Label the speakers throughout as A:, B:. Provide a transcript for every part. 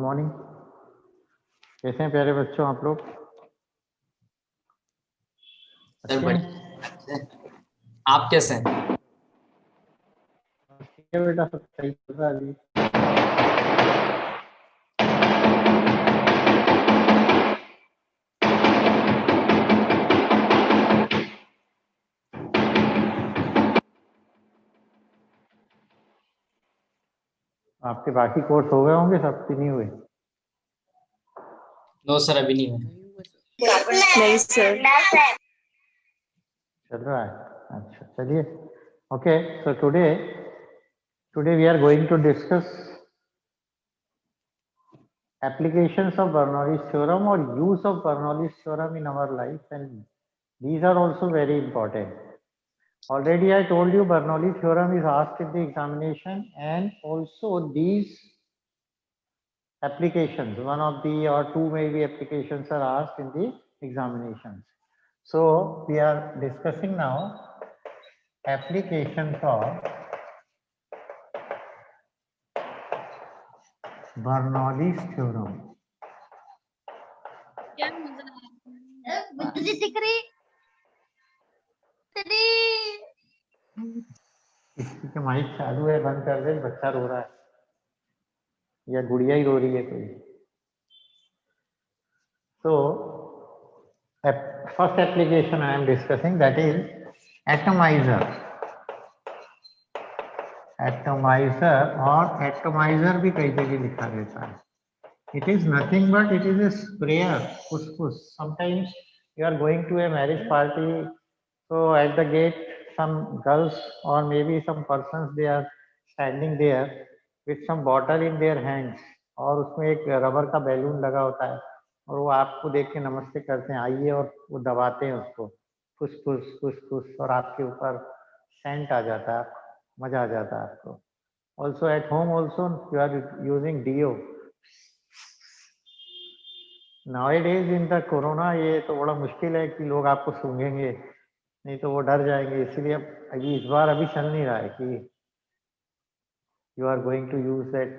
A: Morning. कैसे हैं प्यारे बच्चों आप लोग?
B: सर बढ़िया। आप कैसे हैं?
A: ठीक है बेटा, सब सही चल रहा है अभी। आपके बाकी कोर्स हो गए होंगे, सब की नहीं हुए?
B: नो सर, अभी नहीं हुआ।
C: नहीं सर।
A: चल रहा है, अच्छा चलिए। Okay, so today we are going to discuss applications of Bernoulli's theorem or use of Bernoulli's theorem in our life, and these are also very important. Already I told you Bernoulli theorem is asked in the examination, and also these applications, one of the or two maybe applications are asked in the examinations. So we are discussing now applications of Bernoulli's theorem. किसी के mic चालू है, बंद कर दे, बच्चा रो रहा है या गुड़िया ही रो रही है कोई। So first application I am discussing, that is atomizer. Atomizer और atomizer भी कई जगह लिखा रहता है. It is nothing but it is a sprayer. Push. Sometimes you are going to a marriage party, so at the gate some girls or maybe some persons, they are standing there with some bottle in their hands, और उसमें एक rubber का balloon लगा होता है और वो आपको देख के नमस्ते करते हैं, आइए, और वो दबाते हैं उसको, पुश, और आपके ऊपर सेंट आ जाता है, मजा आ जाता है आपको. Also at home also you are using Dio. Nowadays in the corona ये तो बड़ा मुश्किल है कि लोग आपको सूंघेंगे, नहीं तो वो डर जाएंगे, इसलिए अभी इस बार अभी चल नहीं रहा है कि you are going to use that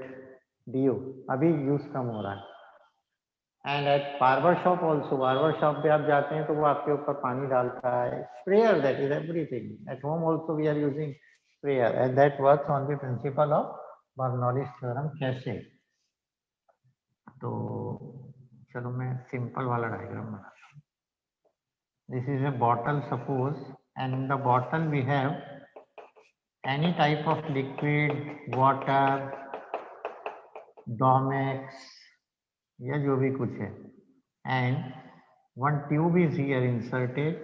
A: Dio. अभी यूज कम हो रहा है. And at barber shop also, barber shop पे आप जाते हैं तो वो आपके ऊपर पानी डालता है. Sprayer, that is everything. At home also we are using sprayer, and that works on the principle of Bernoulli's theorem. कैसे? तो चलो मैं सिंपल वाला डायग्राम बनाता हूँ. This is a bottle suppose, and in the bottle we have any type of liquid, water, Domex या जो भी कुछ है, and one tube is here inserted,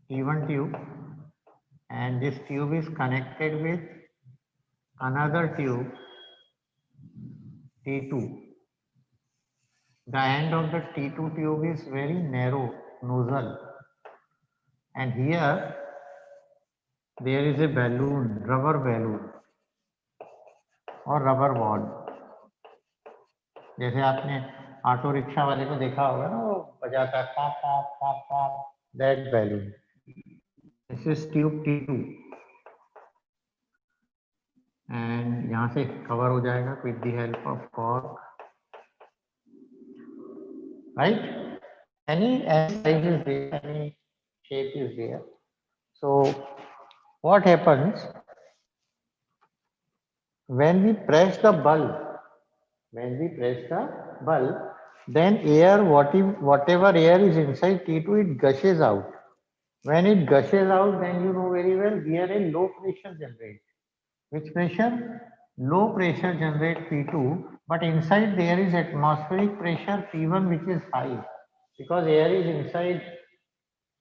A: even tube, and this tube is connected with another tube T2. The end of the T2 tube is very narrow nozzle, and here there is a balloon, rubber balloon और rubber ball. जैसे आपने auto rickshaw वाले को देखा होगा ना, वो बजाता है pop pop pop pop, that balloon. This is tube T2, and यहाँ से कवर हो जाएगा with the help of cork, right? Any size is there, any shape is there. So what happens when we press the bulb? When we press the bulb, then air, whatever air is inside T2, it gushes out. When it gushes out, then you know very well here a low pressure generates. Which pressure? Low pressure generates P2, but inside there is atmospheric pressure P1, which is high, because air is inside.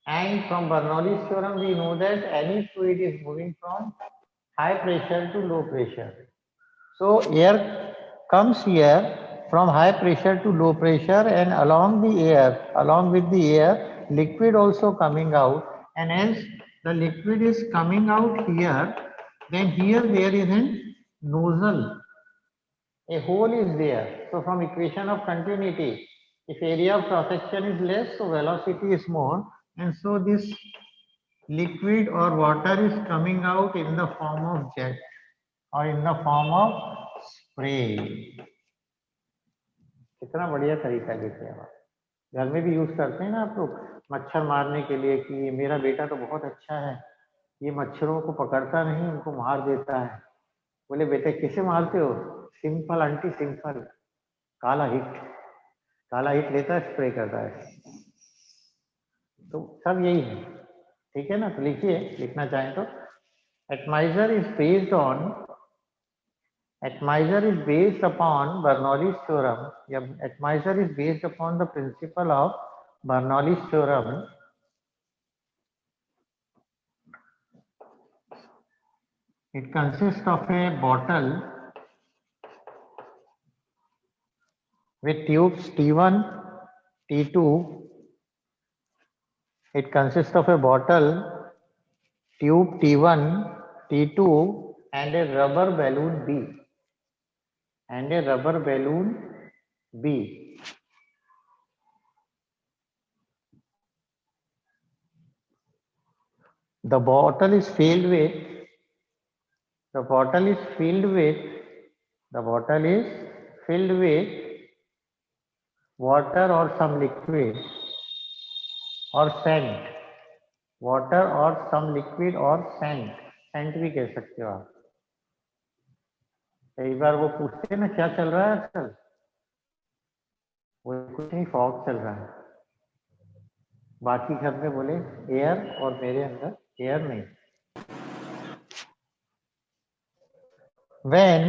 A: And from Bernoulli's theorem we know that any fluid is moving from high pressure to low pressure. So air comes here from high pressure to low pressure, and along with the air, liquid also coming out, and as the liquid is coming out here, then here there is a nozzle, a hole is there. So from equation of continuity, if area of cross section is less, so velocity is more, and so this liquid or water is coming out in the form of jet or in the form of spray. कितना बढ़िया तरीका देखिए आप, घर में भी use करते हैं ना आप लोग मच्छर मारने के लिए कि ये मेरा बेटा तो बहुत अच्छा है, ये मच्छरों को पकड़ता नहीं, उनको मार देता है। बोले बेटे कैसे मारते हो? सिंपल आंटी सिंपल, काला हिट, काला हिट लेता है स्प्रे करता है। तो सब यही है, ठीक है ना? तो लिखिए, लिखना चाहें तो atomizer is based on, atomizer is based upon Bernoulli's theorem. Yeah, atomizer is based upon the principle of Bernoulli's theorem. It consists of a bottle with tubes T1, T2. It consists of a bottle, tube T1, T2, and a rubber balloon B. And a rubber balloon B. The bottle is filled with, the bottle is filled with, the bottle is filled with water or some liquid or scent, water or some liquid or scent, scent भी कह सकते हो आप। कई बार वो पूछते हैं ना क्या चल रहा है आजकल, वो कुछ नहीं, फॉग चल रहा है। बाकी घर में बोले एयर, और मेरे अंदर एयर नहीं। When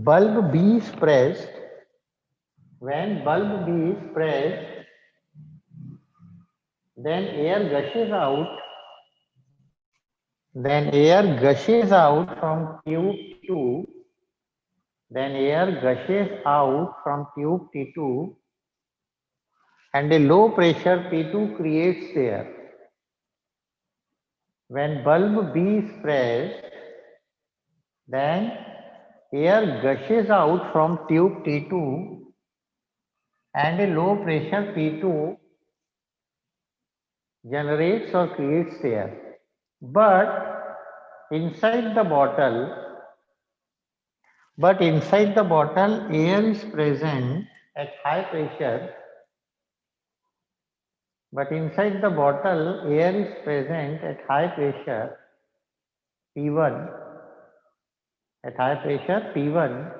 A: bulb B is pressed, when bulb B is pressed, then air gushes out, then air gushes out from tube T2, then air gushes out from tube T2 and a low pressure P2 creates there. When bulb B is pressed, then air gushes out from tube T2 and a low pressure P2 generates or creates there. But inside the bottle, air is present at high pressure. But inside the bottle, air is present at high pressure P1, at high pressure P1,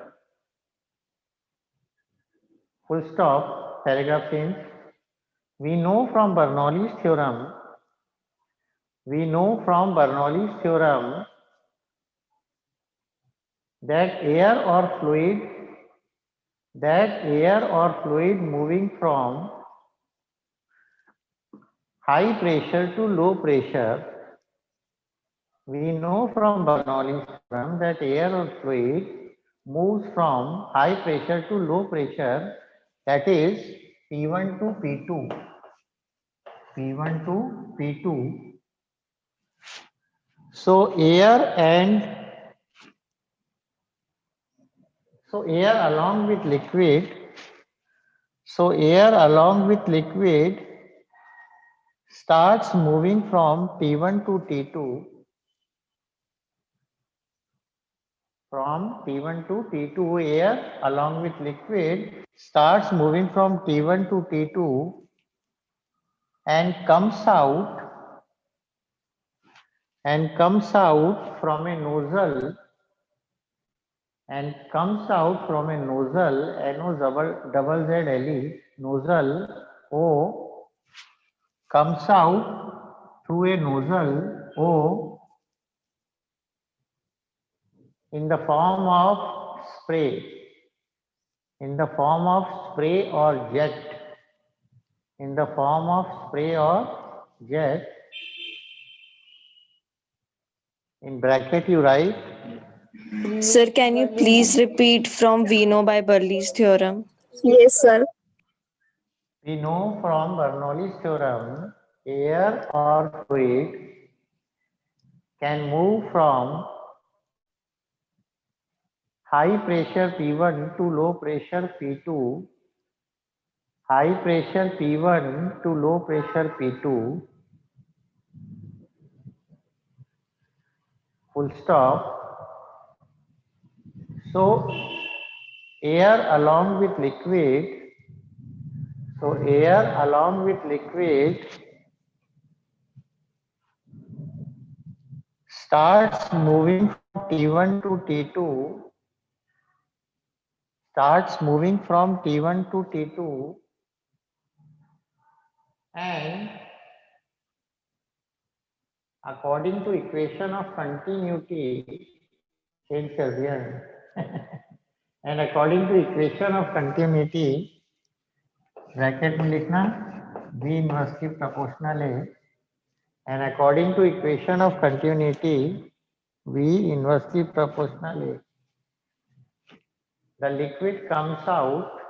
A: full stop, paragraph ends. We know from Bernoulli's theorem, that air or fluid moving from high pressure to low pressure, we know from Bernoulli's theorem that air or fluid moves from high pressure to low pressure, that is P1 to P2. P1 to P2. So air along with liquid starts moving from T1 to T2. From T1 to T2, air along with liquid starts moving from T1 to T2 and comes out from a nozzle, NO-double-Z-L-E, nozzle O, comes out through a nozzle O in the form of spray, or jet, in bracket you write.
C: Sir, can you please repeat from we know by Bernoulli's theorem?
D: Yes, sir.
A: We know from Bernoulli's theorem, air or fluid can move from high pressure P1 to low pressure P2, high pressure P1 to low pressure P2, full stop. So air along with liquid, so air along with liquid starts moving from T1 to T2, starts moving from T1 to T2, and according to equation of continuity, change कर दिया है. And according to equation of continuity, bracket में लिखना V inversely proportional है, and according to equation of continuity, V inversely proportional है. The liquid comes out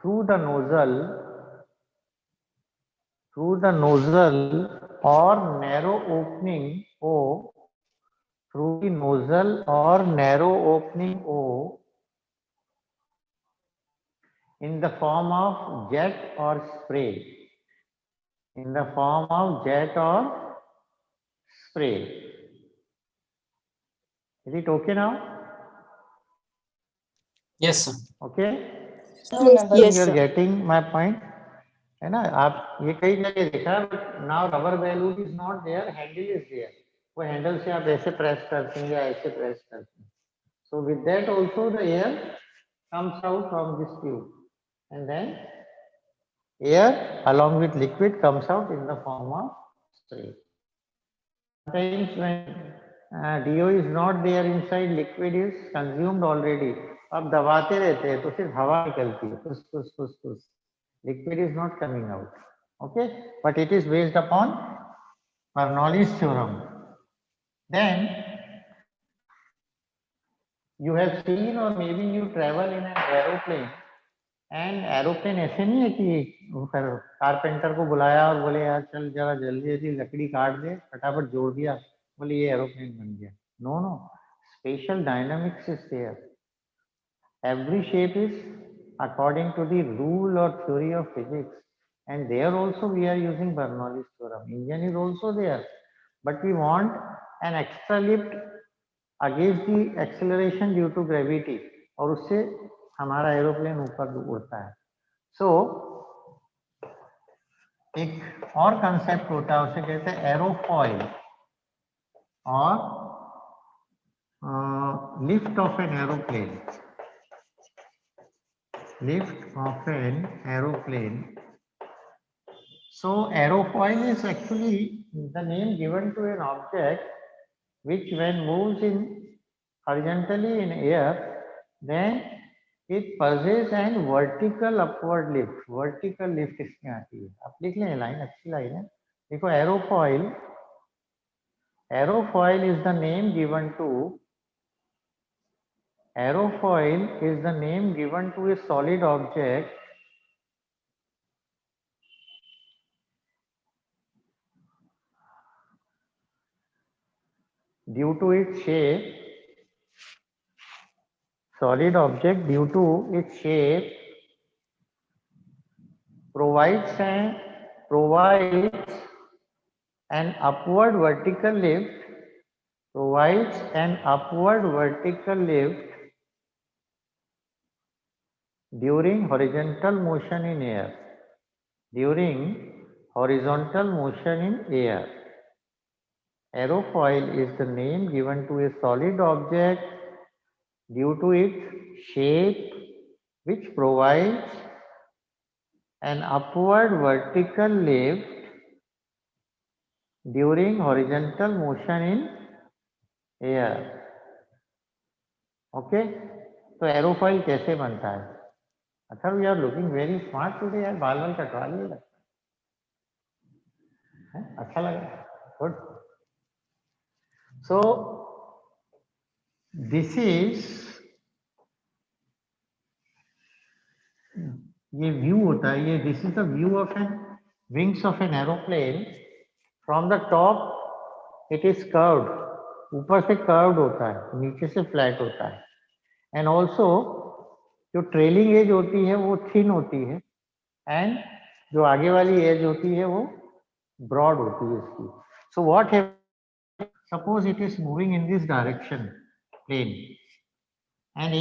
A: through the nozzle or narrow opening O, through the nozzle or narrow opening O, in the form of jet or spray, in the form of jet or spray. Is it okay now?
B: Yes, sir.
A: Okay?
C: Yes,
A: You are
C: sir.
A: getting my point? है ना, आप ये कई जगह देखा, now rubber balloon is not there, handle is there. वो handle से आप ऐसे प्रेस करते हैं या ऐसे प्रेस करते हैं. So with that also the air comes out from this tube, and then air along with liquid comes out in the form of spray. Sometimes when DO is not there inside, liquid is consumed already. अब दबाते रहते हैं तो सिर्फ हवा निकलती है, push push push push. Liquid is not coming out. Okay, but it is based upon Bernoulli's theorem. Then you have seen, or maybe you travel in an aeroplane, and aeroplane ऐसे नहीं है कि कारपेंटर को बुलाया और बोले यार चल जरा जल्दी जल्दी लकड़ी काट दे, फटाफट जोड़ दिया, बोले ये एरोप्लेन बन गया. No, no, spatial dynamics is there. Every shape is according to the rule or theory of physics, and there also we are using Bernoulli's theorem. Engine is also there, but we want an extra lift against the acceleration due to gravity, और उससे हमारा aeroplane ऊपर उड़ता है. So एक और concept होता है, उसे कहते हैं एरोफॉइल और lift off an aeroplane. Lift of an aeroplane. So aerofoil is actually the name given to an object which when moves in horizontally in air, then it possesses an vertical upward lift. Vertical lift इसमें आती है. आप लिख लें, line अच्छी line है. देखो aerofoil is the name given to a solid object due to its shape. Solid object due to its shape provides an upward vertical lift. Provides an upward vertical lift during horizontal motion in air. During horizontal motion in air. Aerofoil is the name given to a solid object due to its shape, which provides an upward vertical lift during horizontal motion in air. Okay? तो aerofoil कैसे बनता है? अच्छा, we are looking very smart today. यार बाल बाल कटवा लिए लगता है. अच्छा लगा. गुड. सो दिस इज, ये व्यू होता है, ये this is the view of an wings of an aeroplane. From the top it is curved, ऊपर से कर्व्ड होता है, नीचे से फ्लैट होता है. एंड ऑल्सो जो ट्रेलिंग एज होती है वो थिन होती है, एंड जो आगे वाली एज होती है वो ब्रॉड होती है इसकी. So what have Suppose it is moving in this direction, plane, and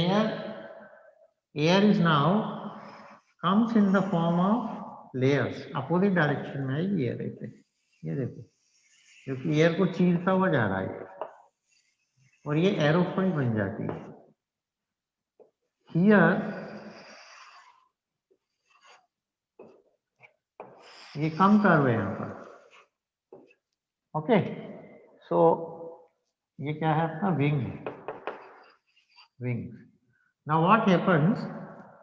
A: air is now comes in the form of layers. Opposite direction में आएगी एयर ऐसे, ये देखो, क्योंकि एयर को चीरता हुआ जा रहा है और ये एरोफॉइल बन जाती है. Here ये कम कर्व है यहाँ पर. ओके, सो ये क्या है अपना wing. Now what happens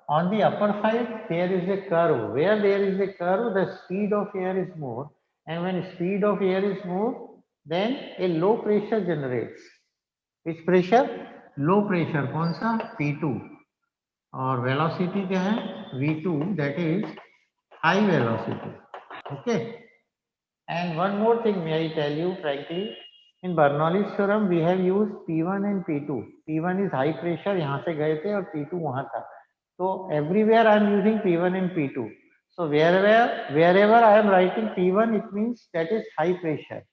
A: on the upper side? There is a curve. Where there is a curve, the speed of air is more, and when speed of air is more, then a low pressure generates. Which pressure? Low pressure. कौन सा? P2. और velocity क्या है? V2. That is high velocity. Okay. And one more thing, may I tell you frankly, in Bernoulli's theorem we have used P1 and P2. P1 is high pressure, यहाँ से गए थे, और P2 वहाँ था. So everywhere I am using P1 and P2. So wherever I am writing P1, it means that is high pressure,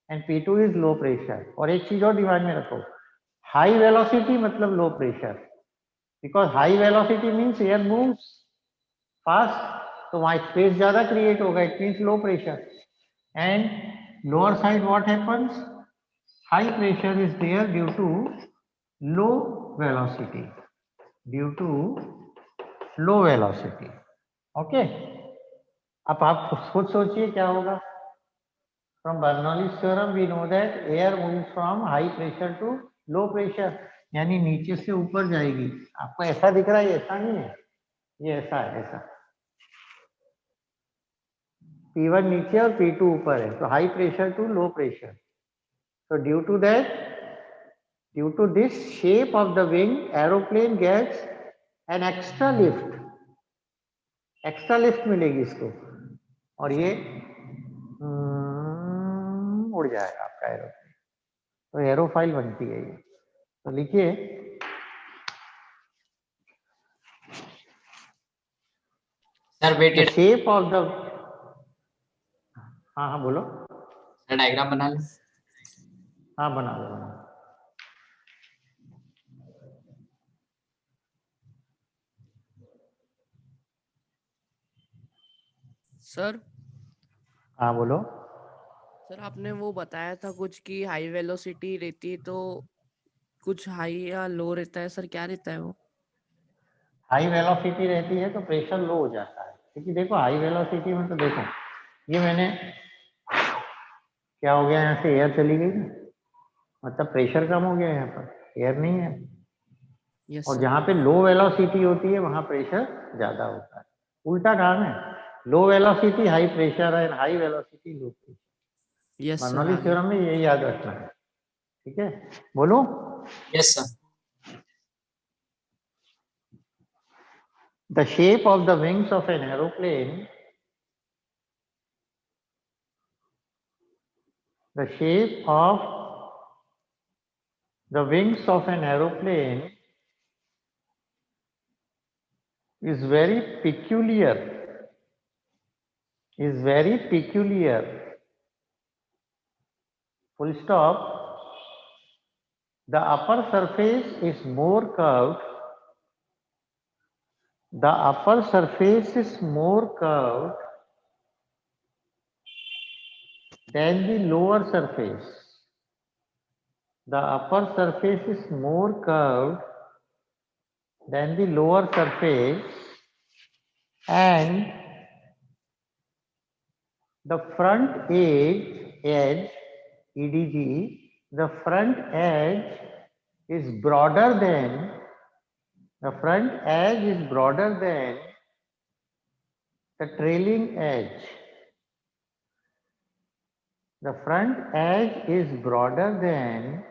A: and P2 is low pressure. और एक चीज और दिमाग में रखो, high velocity मतलब low pressure, because high velocity means air moves fast, तो वहाँ स्पेस ज्यादा क्रिएट होगा, it means low pressure. And lower side what happens? High pressure is there due to low velocity. Okay. अब आप खुद सोचिए क्या होगा. From Bernoulli's theorem we know that air moves from high pressure to low pressure, यानी नीचे से ऊपर जाएगी. आपको ऐसा दिख रहा है, ऐसा नहीं है, ये ऐसा है, ऐसा. P1 नीचे और P2 ऊपर है, तो high pressure to low pressure. So due to this shape of the wing, aeroplane gets an extra lift मिलेगी इसको, और ये उड़ जाएगा आपका एरोप्लेन. तो एरोफाइल बनती है ये. तो लिखिए
B: sir wait
A: shape of the. हाँ बोलो.
B: सर डायग्राम बना लो.
A: हाँ बना लो.
D: सर.
A: हाँ बोलो.
D: सर आपने वो बताया था कुछ कि हाई वेलोसिटी रहती है तो कुछ हाई या लो रहता है. सर क्या रहता है वो?
A: हाई वेलोसिटी रहती है तो प्रेशर लो हो जाता है. क्योंकि देखो हाई वेलोसिटी में तो देखो ये मैंने क्या हो गया, यहाँ से एयर चली गई, मतलब प्रेशर कम हो गया, यहाँ पर एयर नहीं है.
D: यस
A: और
D: सर.
A: जहाँ पे लो वेलोसिटी होती है वहाँ प्रेशर ज्यादा होता है. उल्टा काम है, लो वेलोसिटी हाई प्रेशर है, high velocity low pressure.
D: Yes sir.
A: Bernoulli theorem में ये याद रखना है. ठीक है, बोलो.
B: Yes sir.
A: The shape of the wings of an aeroplane, the shape of the wings of an aeroplane is very peculiar. Full stop. The upper surface is more curved. Than the lower surface. The upper surface is more curved than the lower surface, and the front edge EDG, the front edge is broader than the trailing edge. The front edge is broader than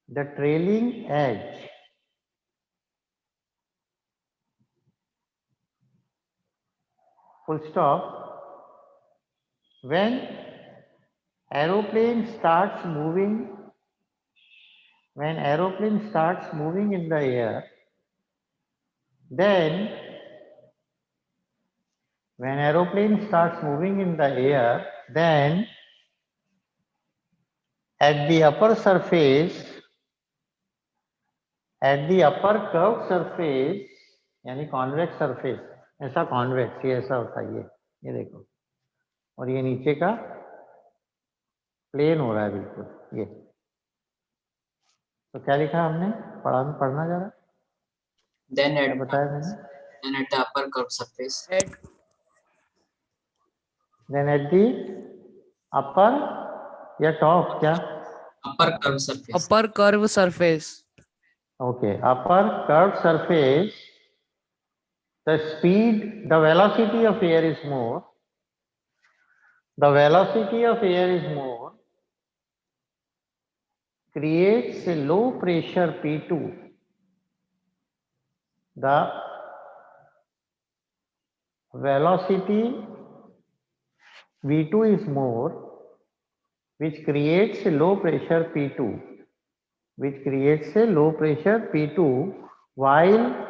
A: the trailing edge. Full stop. When aeroplane starts moving in the air, then at the upper surface, at the upper curved surface, यानी convex surface, ऐसा convex, ये ऐसा होता है, ये देखो, और ये नीचे का प्लेन हो रहा है बिल्कुल, ये तो क्या लिखा हमने, पढ़ना जरा,
B: Then
A: क्या
B: at
A: बताया मैंने,
B: then at the upper curved surface.
A: then at the upper या top क्या,
B: Upper curved surface.
D: Upper curve surface.
A: okay, upper curved surface, the speed, the velocity of air is more, the velocity of air is more, creates a low pressure P2, the velocity V2 is more, which creates a low pressure P2, which creates a low pressure P2, while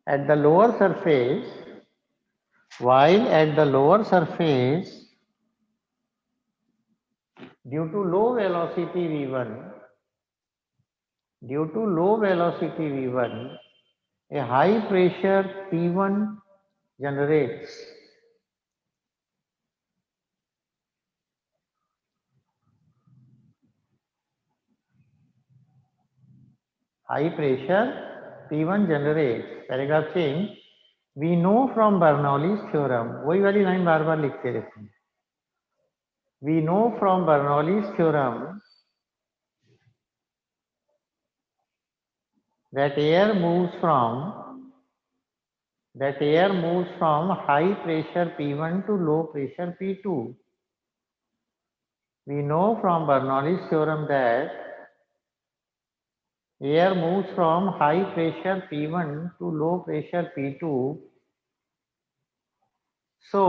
A: at the lower surface, due to low velocity V1, a high pressure P1 generates. High pressure P1 generates. Paragraph change. We know from Bernoulli's theorem. वही वाली line बार बार लिखते रहते हैं. We know from Bernoulli's theorem that air moves from high pressure P1 to low pressure P2. We know from Bernoulli's theorem that air moves from high pressure P1 to low pressure P2. So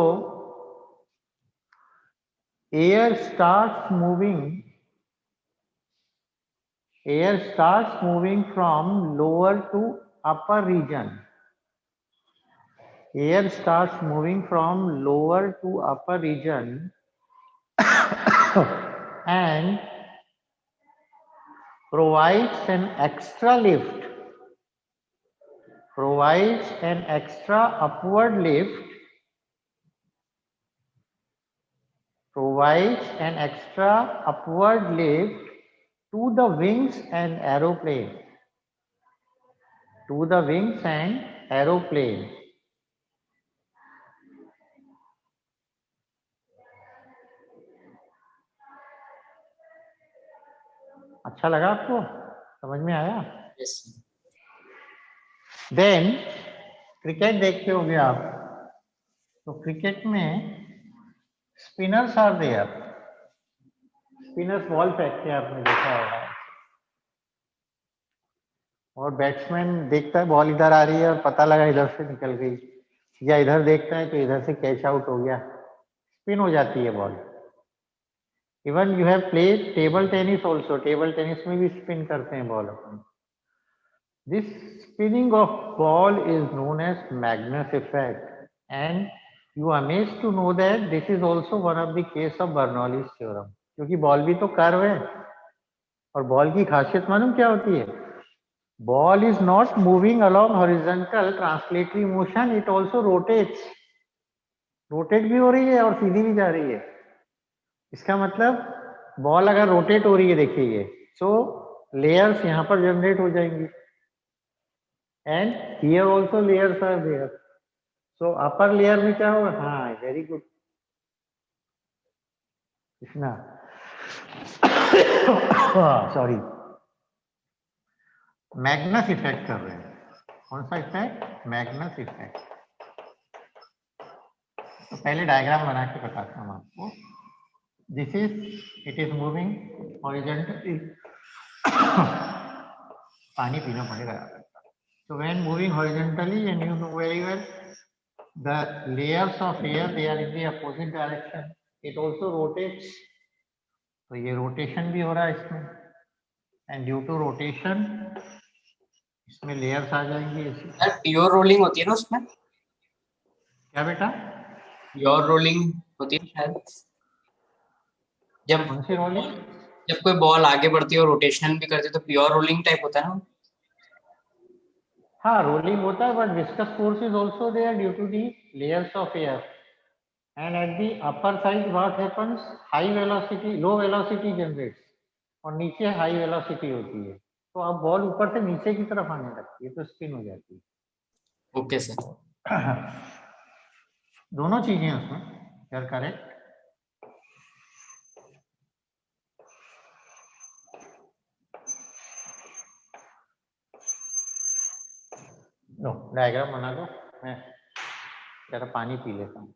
A: air starts moving from lower to upper region. Air starts moving from lower to upper region and provides an extra upward lift to the wings and aeroplane. अच्छा लगा आपको, समझ में आया?
B: Yes.
A: Then cricket देखते होंगे आप, तो क्रिकेट में spinners are there, spinners ball फेंकते हैं, आपने देखा होगा, और बैट्समैन देखता है बॉल इधर आ रही है और पता लगा इधर से निकल गई, या इधर देखता है तो इधर से कैच आउट हो गया, स्पिन हो जाती है ball. Even you have played table tennis also, table tennis में भी स्पिन करते हैं बॉल अपन. This spinning of ball is known as Magnus effect, and you are amazed to know that this is also one of the case of Bernoulli's theorem, क्योंकि ball भी तो curve है, और बॉल की खासियत मालूम क्या होती है? Ball is not moving along horizontal translatory motion, it also rotates. Rotate भी हो रही है और सीधी भी जा रही है. इसका मतलब बॉल अगर रोटेट हो रही है, देखिए ये, सो लेयर्स यहाँ पर जनरेट हो जाएंगी, and here also layers are there. So upper layer में क्या होगा? हाँ, very good Krishna, sorry, Magnus effect कर रहे हैं. कौन सा इफेक्ट? Magnus effect. तो पहले डायग्राम बना के बताता हूँ आपको. This is, it is moving horizontally. पानी पीना पड़ेगा. So when moving horizontally, and you know very well, the layers of air, they are in the opposite direction. It also rotates. तो ये रोटेशन भी हो रहा है इसमें, एंड ड्यू टू रोटेशन इसमें लेयर्स आ जाएंगी ऐसी.
B: सर प्योर रोलिंग होती है ना उसमें?
A: क्या बेटा?
B: प्योर रोलिंग होती है शायद, जब
A: कौन सी रोलिंग?
B: जब कोई बॉल आगे बढ़ती है और रोटेशनल भी करती है तो प्योर रोलिंग टाइप होता है ना।
A: हाँ, रोलिंग होता है, but viscous force is also there due to the layers of air, and at the upper side what happens, high velocity low velocity generates, और नीचे हाई वेलोसिटी होती है, तो अब बॉल ऊपर से नीचे की तरफ आने लगती है तो स्पिन हो जाती है।
B: Okay sir.
A: दोनों चीजें उसमें, यार करेक्ट। लो डायग्राम बना दो, मैं जरा पानी पी लेता हूँ।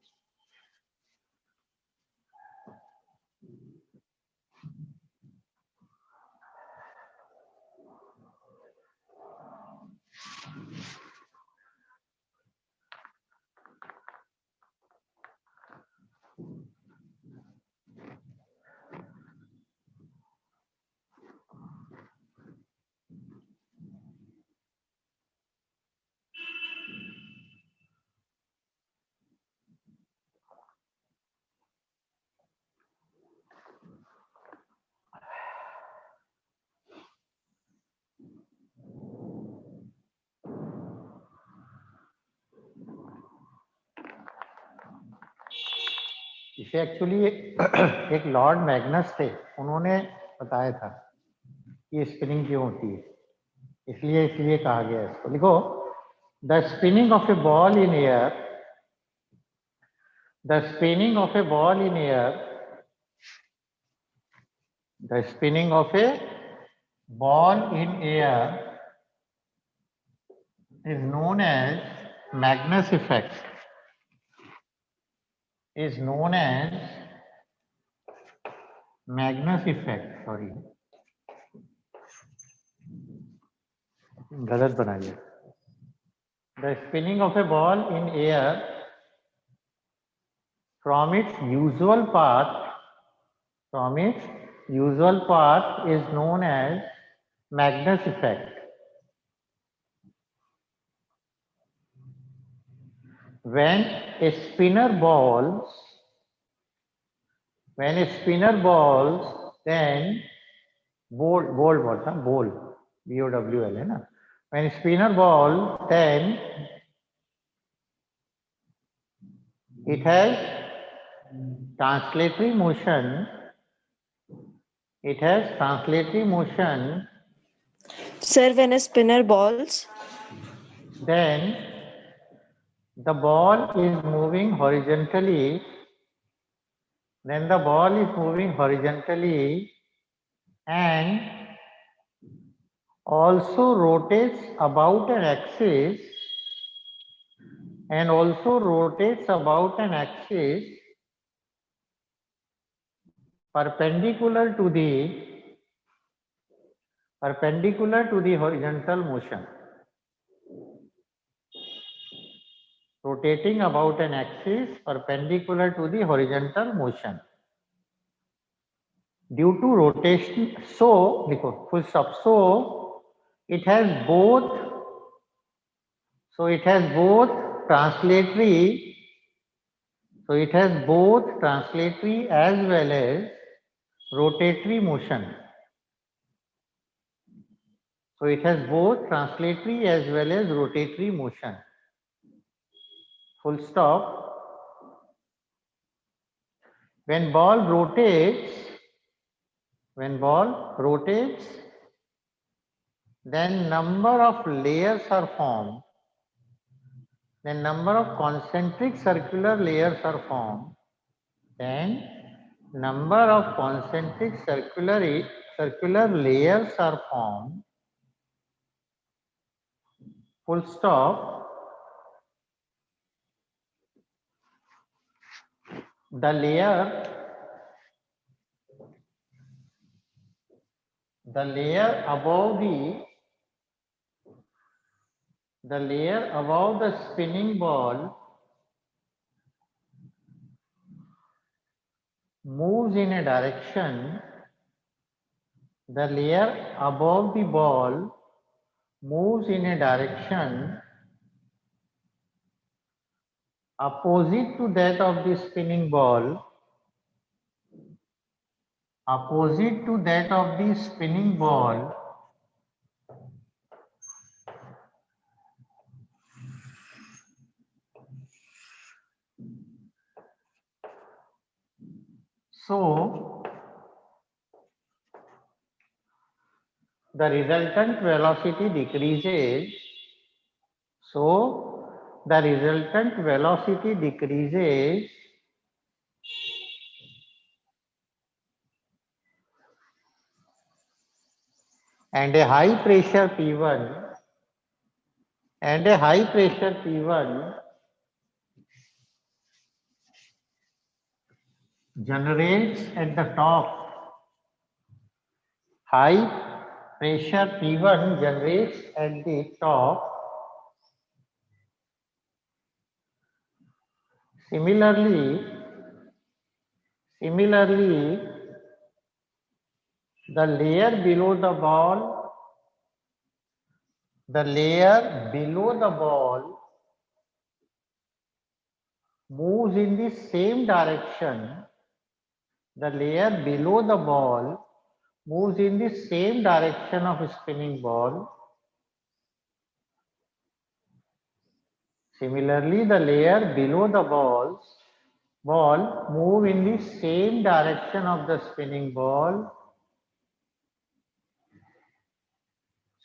A: इसे एक्चुअली एक लॉर्ड मैग्नस थे, उन्होंने बताया था कि स्पिनिंग क्यों होती है, इसलिए कहा गया है इसको। लिखो, the spinning of A ball in air, the spinning of A ball in air, the spinning of A ball in air is known as Magnus effect, is known as Magnus effect, sorry गलत बना लिया। The spinning of a ball in air from its usual path, is known as Magnus effect. When a spinner balls, then bowl बोलता, bowl BOWL है ना। When spinner ball, then it has translatory motion. It has translatory motion.
C: Sir, when a spinner balls,
A: Then the ball is moving horizontally. Then the ball is moving horizontally and also rotates about an axis, and also rotates about an axis perpendicular to the horizontal motion, rotating about an axis perpendicular to the horizontal motion. Due to rotation, so देखो full stop, so it has both translatory, as well as rotatory motion. So it has both translatory as well as rotatory motion. Full stop. When ball rotates, then number of layers are formed. Then number of concentric circular layers are formed. Then number of concentric circular layers are formed. Full stop. The layer above the spinning ball moves in a direction. The layer above the ball moves in a direction opposite to that of the spinning ball, opposite to that of the spinning ball, so the resultant velocity decreases. So the resultant velocity decreases and a high pressure P1 and a high pressure P1 generates at the top. High pressure P1 generates at the top. Similarly, the layer below the ball, moves in the same direction. The layer below the ball moves in the same direction of a spinning ball. Similarly, the layer below the ball move in the same direction of the spinning ball.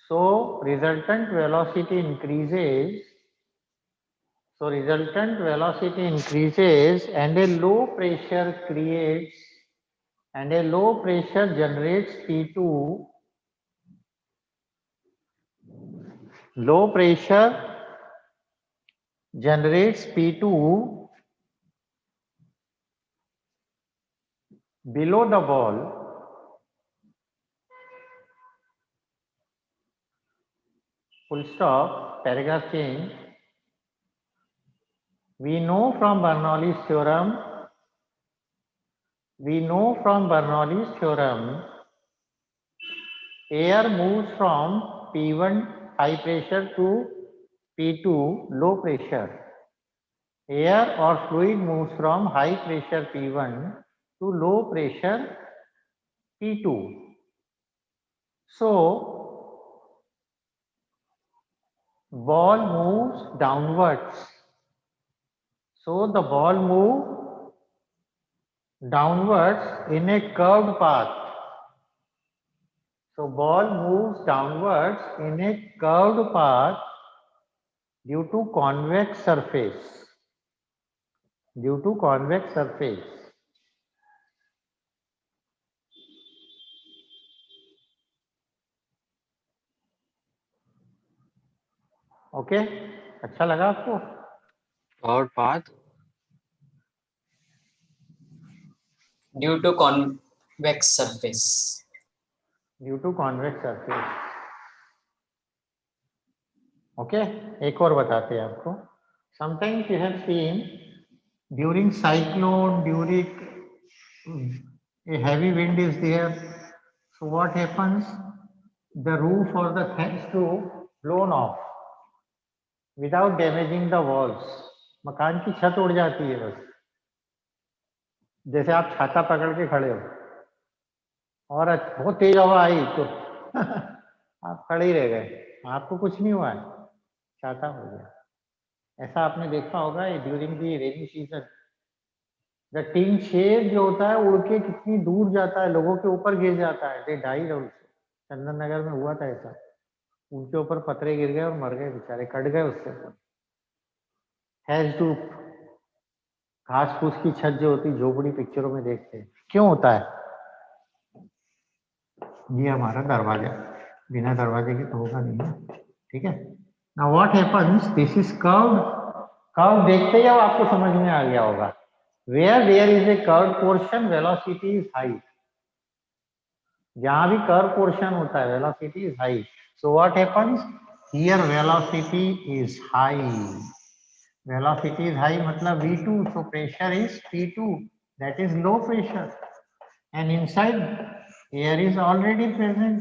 A: So resultant velocity increases. And a low pressure generates P2. Low pressure generates P2 below the ball. Full stop, paragraph change. We know from Bernoulli's theorem, air moves from P1 high pressure to P2 low pressure. Air or fluid moves from high pressure P1 to low pressure P2. So ball moves downwards. So the ball moves downwards in a curved path. So ball moves downwards in a curved path due to convex surface. Okay अच्छा लगा आपको?
B: Curved path due to convex surface.
A: Okay एक और बताते हैं आपको. Sometimes you have seen during cyclone, during a heavy wind is there. So what happens? The roof or the thatch roof blown off without damaging the walls. मकान की छत उड़ जाती है बस. जैसे आप छाता पकड़ के खड़े हो और बहुत तेज हवा आई तो आप खड़े ही रह गए, आपको कुछ नहीं हुआ है, छाता हो गया. ऐसा आपने देखा होगा during the rainy season. The tin shed जो होता है उड़ के कितनी दूर जाता है, लोगों के ऊपर गिर जाता है. They died also. Chandan Nagar में हुआ था ऐसा, उनके ऊपर पत्थरे गिर गए और मर गए बेचारे, कट गए उससे. हैज टू घास फूस की छत जो होती झोपड़ी पिक्चरों में देखते हैं, क्यों होता है? ये हमारा दरवाजा, बिना दरवाजे के तो होगा नहीं. ठीक है. Now what happens, this is curved. Curve देखते ही अब आपको समझ में आ गया होगा. Where there is a curve portion velocity is high. जहां भी कर्व पोर्शन होता है velocity is high. So what happens here, velocity is high. Velocity is high मतलब V2, so pressure is P2, that is low pressure, and inside air is already present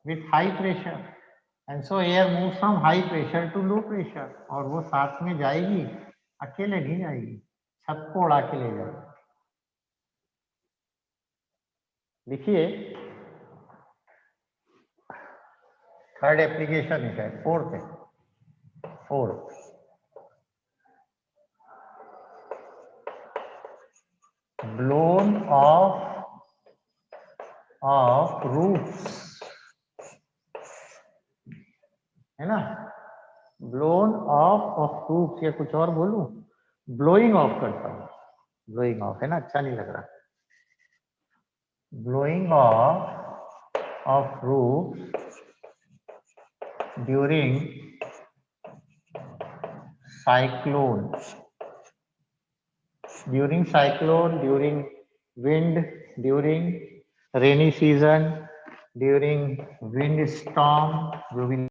A: with high pressure, and so air moves from high pressure to low pressure. और वो साथ में जाएगी अकेले नहीं जाएगी, छत को उड़ा के ले जाएगी। लिखिए थर्ड एप्लीकेशन है, फोर्थ है, फोर्थ blown off roofs, है ना, blown off of roofs, या कुछ और बोलूं, blowing off करता हूं, blowing off है ना, अच्छा नहीं लग रहा, blowing off of roofs during cyclone, during wind, during rainy season, during wind storm, जो भी